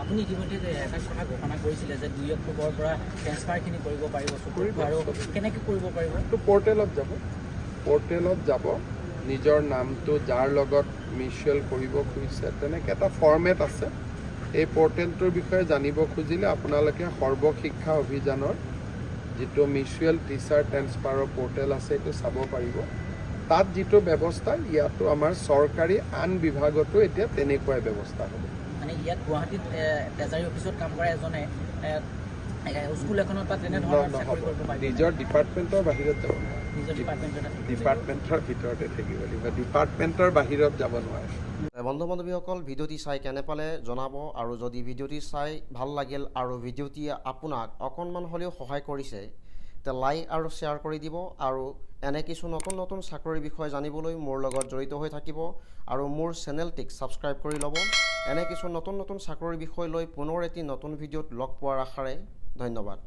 আপুনি ইতিমধ্যে এটা কথা ঘোষণা কৰিছিলে যে 2 অক্টোবৰৰ পৰা ট্ৰেন্সফাৰখিনি কৰিব পাৰিব আৰু কেনেকৈ কৰিব পাৰিব? তো পৰ্টেলত যাব নিজৰ নামটো যাৰ লগত মিউচুৱেল কৰিব খুজিছে তেনেকৈ এটা ফৰ্মেট আছে। এই পৰ্টেলটোৰ বিষয়ে জানিব খুজিলে আপোনালোকে সৰ্বশিক্ষা অভিযানৰ যিটো মিউচুৱেল টিচাৰ ট্ৰেন্সফাৰৰ পৰ্টেল আছে এইটো চাব পাৰিব। তাত যিটো ব্যৱস্থা ইয়াতো আমাৰ চৰকাৰী আন বিভাগতো এতিয়া তেনেকুৱাই ব্যৱস্থা হ'ব। মানে ইয়াত গুৱাহাটীত ট্ৰেজাৰী অফিচত কাম কৰা এজনে স্কুল এখনত বা তেনেধৰণৰ চাকৰি কৰিব পাৰিব? নিজৰ ডিপাৰ্টমেণ্টৰ বাহিৰত যাব নোৱাৰে, নিজৰ ডিপাৰ্টমেণ্টৰ ভিতৰতে থাকিব লাগিব, ডিপাৰ্টমেণ্টৰ বাহিৰত যাব নোৱাৰে। বন্ধু বান্ধৱীসকল, ভিডিঅ'টি চাই কেনে পালে জনাব, আৰু যদি ভিডিঅ'টি চাই ভাল লাগিল আৰু ভিডিঅ'টিয়ে আপোনাক অকণমান হ'লেও সহায় কৰিছে তে লাইক আৰু শ্বেয়াৰ কৰি দিব, আৰু এনে কিছু নতুন নতুন চাকৰিৰ বিষয়ে জানিবলৈ মোৰ লগত জড়িত হৈ থাকিব আৰু মোৰ চেনেলটিক ছাবস্ক্ৰাইব কৰি ল'ব। এনে কিছু নতুন নতুন চাকৰিৰ বিষয় লৈ পুনৰ এটি নতুন ভিডিঅ'ত লগ পোৱাৰ আশাৰে ধন্যবাদ।